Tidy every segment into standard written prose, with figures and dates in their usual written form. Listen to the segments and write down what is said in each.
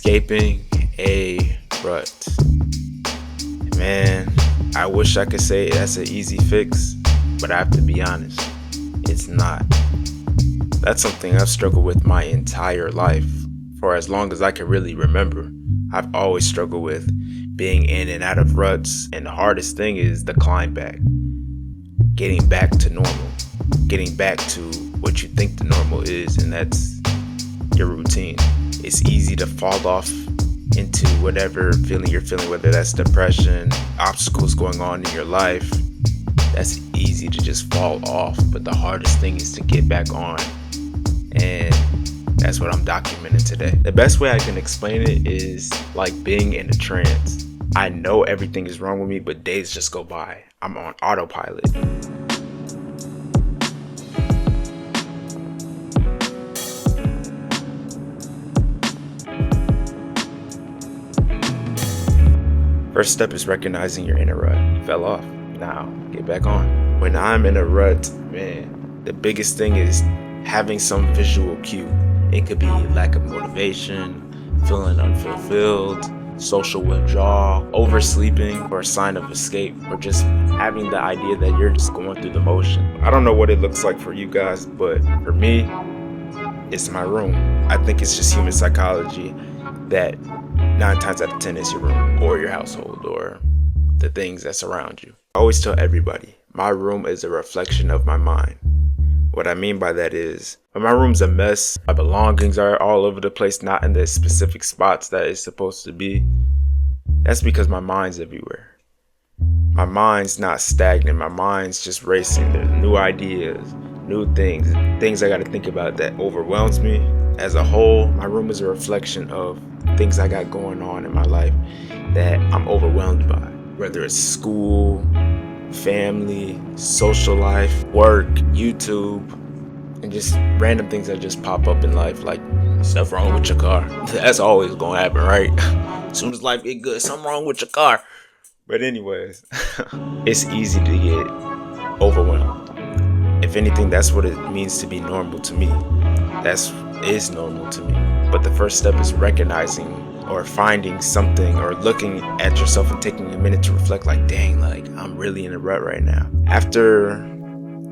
Escaping a rut. Man, I wish I could say that's an easy fix, but I have to be honest, it's not. That's something I've struggled with my entire life. For as long as I can really remember, I've always struggled with being in and out of ruts, and the hardest thing is the climb back. Getting back to normal. Getting back to what you think the normal is, and that's your routine. It's easy to fall off into whatever feeling you're feeling, whether that's depression, obstacles going on in your life. That's easy to just fall off, but the hardest thing is to get back on, and that's what I'm documenting today. The best way I can explain it is like being in a trance. I know everything is wrong with me, but days just go by. I'm on autopilot. First step is recognizing you're in a rut. You fell off. Now, get back on. When I'm in a rut, man, the biggest thing is having some visual cue. It could be lack of motivation, feeling unfulfilled, social withdrawal, oversleeping, or a sign of escape, or just having the idea that you're just going through the motion. I don't know what it looks like for you guys, but for me, it's my room. I think it's just human psychology that 9 times out of 10 is your room or your household or the things that surround you. I always tell everybody, my room is a reflection of my mind. What I mean by that is, when my room's a mess, my belongings are all over the place, not in the specific spots that it's supposed to be, that's because my mind's everywhere. My mind's not stagnant, my mind's just racing. There's new ideas, new things I gotta think about that overwhelms me. As a whole, my room is a reflection of things I got going on in my life that I'm overwhelmed by. Whether it's school, family, social life, work, YouTube, and just random things that just pop up in life, like stuff wrong with your car. That's always gonna happen, right? As soon as life get good, something wrong with your car. But anyways, it's easy to get overwhelmed. If anything, that's what it means to be normal to me. That's is normal to me. But the first step is recognizing or finding something or looking at yourself and taking a minute to reflect, like, dang, like I'm really in a rut right now. After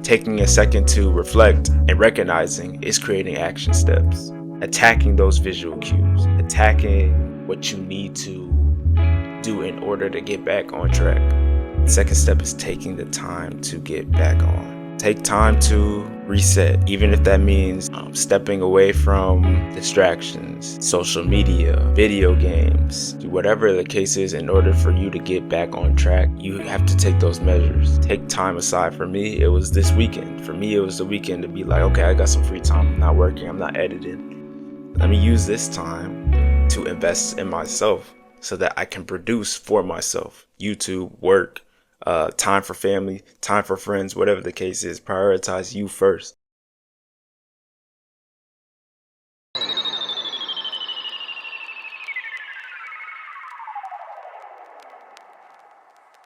taking a second to reflect and recognizing, is creating action steps, attacking those visual cues, attacking what you need to do in order to get back on track. The second step is taking the time to get back on. Take time to reset, even if that means stepping away from distractions, social media, video games, whatever the case is. In order for you to get back on track, you have to take those measures. Take time aside. For me, it was this weekend. For me, it was the weekend to be like, okay, I got some free time. I'm not working. I'm not editing. Let me use this time to invest in myself so that I can produce for myself. YouTube, work, time for family, time for friends, whatever the case is. Prioritize you first.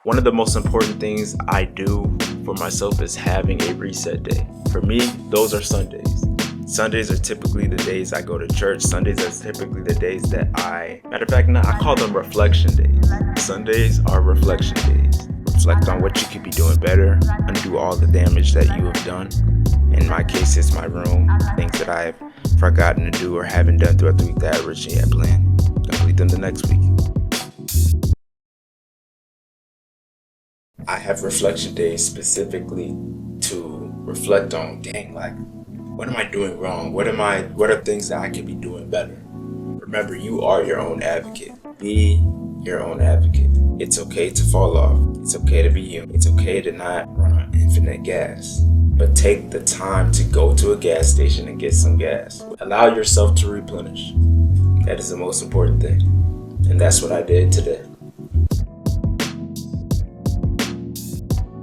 One of the most important things I do for myself is having a reset day. For me, those are Sundays. Sundays are typically the days I go to church. Sundays are typically the days that I call them reflection days. Sundays are reflection days. Reflect on what you could be doing better, undo all the damage that you have done. In my case, it's my room, things that I've forgotten to do or haven't done throughout the week that I originally had planned. Complete them the next week. I have reflection days specifically to reflect on, dang, like, what am I doing wrong? What are things that I could be doing better? Remember, you are your own advocate. Be your own advocate. It's okay to fall off. It's okay to be human. It's okay to not run on infinite gas. But take the time to go to a gas station and get some gas. Allow yourself to replenish. That is the most important thing. And that's what I did today.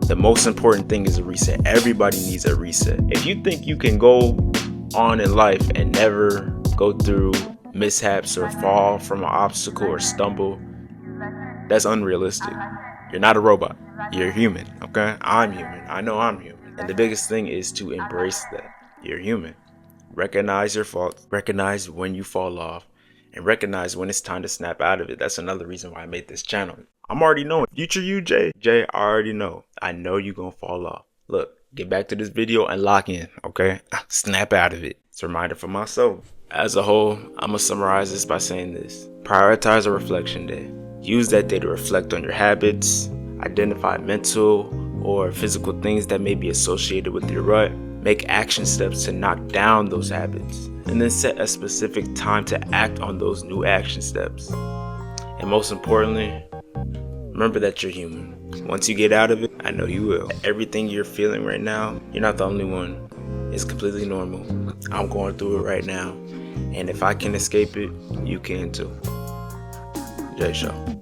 The most important thing is a reset. Everybody needs a reset. If you think you can go on in life and never go through mishaps or fall from an obstacle or stumble, that's unrealistic. You're not a robot. You're human, okay? I'm human. I know I'm human. And the biggest thing is to embrace that. You're human. Recognize your faults. Recognize when you fall off. and recognize when it's time to snap out of it. That's another reason why I made this channel. I'm already knowing. Future you, Jay, I already know. I know you're going to fall off. Look, get back to this video and lock in, okay? Snap out of it. It's a reminder for myself. As a whole, I'm going to summarize this by saying this. Prioritize a reflection day. Use that day to reflect on your habits, identify mental or physical things that may be associated with your rut, make action steps to knock down those habits, and then set a specific time to act on those new action steps. And most importantly, remember that you're human. Once you get out of it, I know you will. Everything you're feeling right now, you're not the only one. It's completely normal. I'm going through it right now. And if I can escape it, you can too. Jay Show.